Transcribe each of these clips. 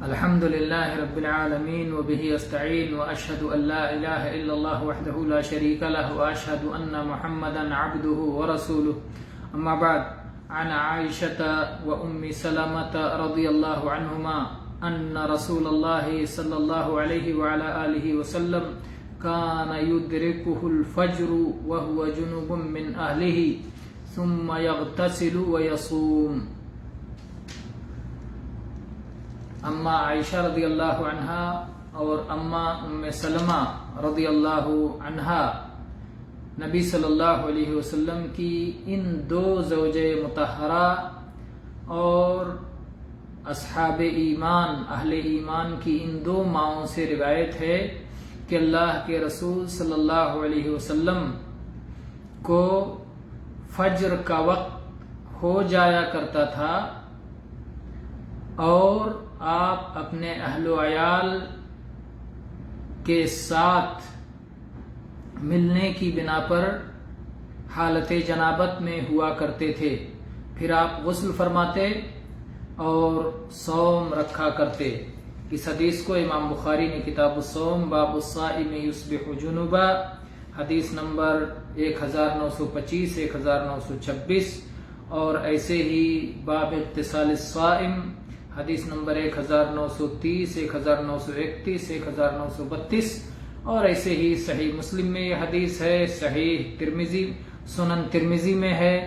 الحمد للہ رب العالمین وبہ استعین واشہد ان لا الہ الا اللہ وحدہ لا شریک لہ واشہد ان محمدا عبدہ ورسولہ اما بعد عن عائشة وام سلمة رضی اللہ عنہما ان رسول اللہ صلی اللہ علیہ وعلى آلہ وسلم كان يدركه الفجر وهو جنوب من أهله ثم يغتسل ويصوم. اما عائشہ رضی اللہ عنہا اور اما ام سلمہ رضی اللہ عنہا نبی صلی اللہ علیہ وسلم کی ان دو زوجہ مطہرہ اور اصحاب ایمان اہل ایمان کی ان دو ماؤں سے روایت ہے کہ اللہ کے رسول صلی اللہ علیہ وسلم کو فجر کا وقت ہو جایا کرتا تھا اور آپ اپنے اہل و عیال کے ساتھ ملنے کی بنا پر حالت جنابت میں ہوا کرتے تھے. پھر آپ غسل فرماتے اور صوم رکھا کرتے. اس حدیث کو امام بخاری نے کتاب الصوم باب الصائم یصبح جنبا حدیث نمبر 1925 1926 اور ایسے ہی باب اغتسال الصائم حدیث نمبر 1930 1931 1932 اور ایسے ہی صحیح مسلم میں یہ حدیث ہے، صحیح ترمذی سنن ترمذی میں ہے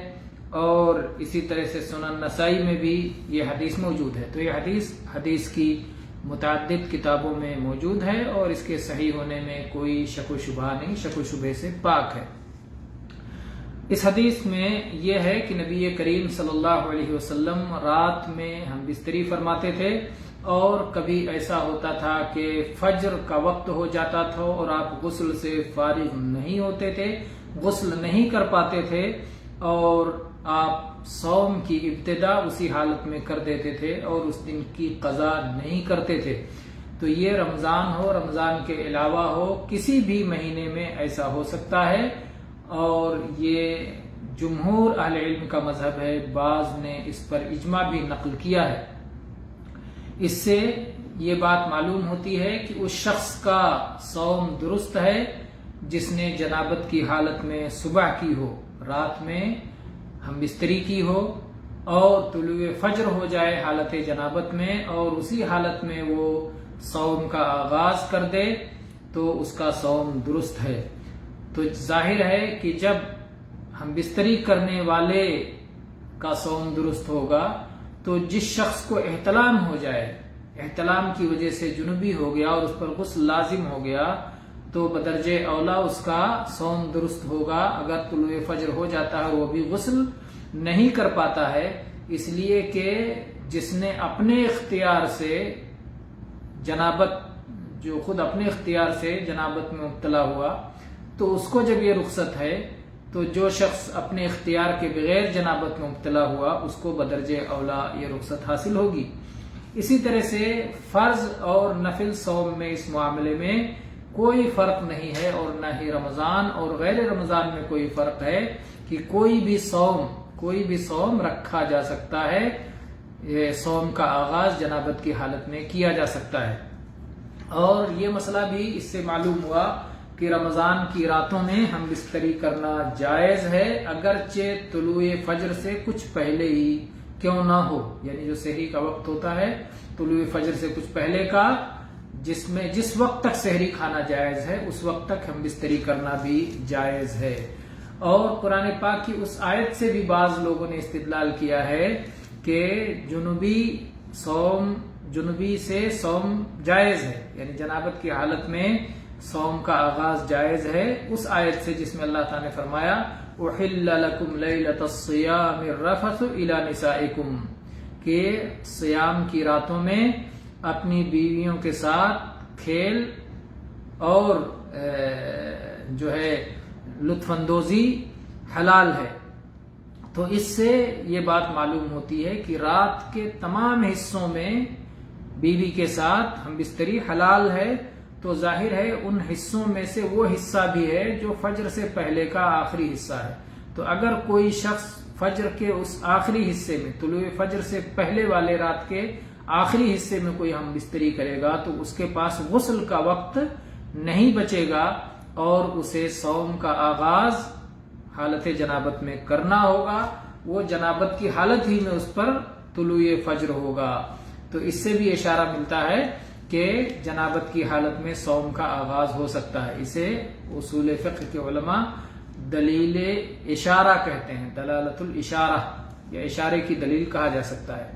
اور اسی طرح سے سنن نسائی میں بھی یہ حدیث موجود ہے. تو یہ حدیث کی متعدد کتابوں میں موجود ہے اور اس کے صحیح ہونے میں کوئی شک و شبہ نہیں، شک و شبہ سے پاک ہے. اس حدیث میں یہ ہے کہ نبی کریم صلی اللہ علیہ وسلم رات میں ہم بستری فرماتے تھے اور کبھی ایسا ہوتا تھا کہ فجر کا وقت ہو جاتا تھا اور آپ غسل سے فارغ نہیں ہوتے تھے، غسل نہیں کر پاتے تھے اور آپ صوم کی ابتدا اسی حالت میں کر دیتے تھے اور اس دن کی قضا نہیں کرتے تھے. تو یہ رمضان ہو، رمضان کے علاوہ ہو، کسی بھی مہینے میں ایسا ہو سکتا ہے اور یہ جمہور اہل علم کا مذہب ہے. بعض نے اس پر اجماع بھی نقل کیا ہے. اس سے یہ بات معلوم ہوتی ہے کہ اس شخص کا صوم درست ہے جس نے جنابت کی حالت میں صبح کی ہو، رات میں ہم بستری کی ہو اور طلوع فجر ہو جائے حالت جنابت میں اور اسی حالت میں وہ صوم کا آغاز کر دے تو اس کا صوم درست ہے. تو ظاہر ہے کہ جب ہم بستری کرنے والے کا صوم درست ہوگا تو جس شخص کو احتلام ہو جائے، احتلام کی وجہ سے جنوبی ہو گیا اور اس پر غسل لازم ہو گیا تو بدرجہ اولا اس کا صوم درست ہوگا. اگر طلوع فجر ہو جاتا ہے وہ بھی غسل نہیں کر پاتا ہے، اس لیے کہ جس نے اپنے اختیار سے جنابت، جو خود اپنے اختیار سے جنابت میں مبتلا ہوا تو اس کو جب یہ رخصت ہے تو جو شخص اپنے اختیار کے بغیر جنابت میں مبتلا ہوا اس کو بدرجہ اولا یہ رخصت حاصل ہوگی. اسی طرح سے فرض اور نفل صوم میں اس معاملے میں کوئی فرق نہیں ہے اور نہ ہی رمضان اور غیر رمضان میں کوئی فرق ہے کہ کوئی بھی صوم رکھا جا سکتا ہے. یہ صوم کا آغاز جنابت کی حالت میں کیا جا سکتا ہے. اور یہ مسئلہ بھی اس سے معلوم ہوا کہ رمضان کی راتوں میں ہم بستری کرنا جائز ہے اگرچہ طلوع فجر سے کچھ پہلے ہی کیوں نہ ہو. یعنی جو سحری کا وقت ہوتا ہے طلوع فجر سے کچھ پہلے کا، جس وقت تک سحری کھانا جائز ہے اس وقت تک ہم بستری کرنا بھی جائز ہے. اور قرآن پاک کی اس آیت سے بھی بعض لوگوں نے استدلال کیا ہے کہ جنوبی سے صوم جائز ہے، یعنی جنابت کی حالت میں صوم کا آغاز جائز ہے اس آیت سے جس میں اللہ تعالی نے فرمایا احل لکم لیلۃ الصیام الرفث الی نسائکم، کہ صیام کی راتوں میں اپنی بیویوں کے ساتھ کھیل اور جو ہے لطف اندوزی حلال ہے. تو اس سے یہ بات معلوم ہوتی ہے کہ رات کے تمام حصوں میں بیوی کے ساتھ ہم بستری حلال ہے. تو ظاہر ہے ان حصوں میں سے وہ حصہ بھی ہے جو فجر سے پہلے کا آخری حصہ ہے. تو اگر کوئی شخص فجر کے اس آخری حصے میں، طلوع فجر سے پہلے والے رات کے آخری حصے میں کوئی ہم بستری کرے گا تو اس کے پاس غسل کا وقت نہیں بچے گا اور اسے صوم کا آغاز حالت جنابت میں کرنا ہوگا. وہ جنابت کی حالت ہی میں اس پر طلوع فجر ہوگا. تو اس سے بھی اشارہ ملتا ہے کہ جنابت کی حالت میں صوم کا آغاز ہو سکتا ہے. اسے اصول فقہ کے علماء دلیل اشارہ کہتے ہیں، دلالت الاشارہ، یا اشارے کی دلیل کہا جا سکتا ہے.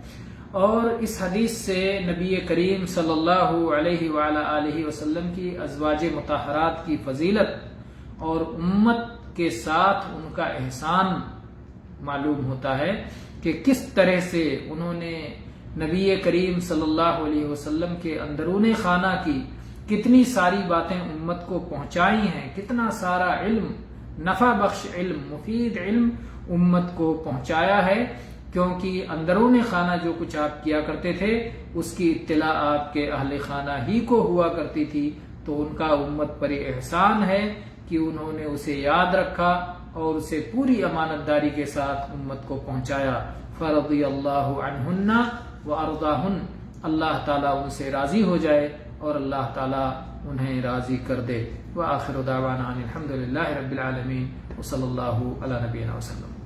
اور اس حدیث سے نبی کریم صلی اللہ علیہ وآلہ آلہ وسلم کی ازواج مطہرات کی فضیلت اور امت کے ساتھ ان کا احسان معلوم ہوتا ہے کہ کس طرح سے انہوں نے نبی کریم صلی اللہ علیہ وسلم کے اندرون خانہ کی کتنی ساری باتیں امت کو پہنچائی ہیں، کتنا سارا علم، نفع بخش علم، مفید علم امت کو پہنچایا ہے. کیونکہ اندرون خانہ جو کچھ آپ کیا کرتے تھے اس کی اطلاع آپ کے اہل خانہ ہی کو ہوا کرتی تھی. تو ان کا امت پر احسان ہے کہ انہوں نے اسے یاد رکھا اور اسے پوری امانت داری کے ساتھ امت کو پہنچایا. فرضی اللہ عنہن وارضاہن، اللہ تعالیٰ ان سے راضی ہو جائے اور اللہ تعالیٰ انہیں راضی کر دے. وآخر دعوانا ان الحمد للہ رب العالمین وصلی اللہ علی نبینا وسلم.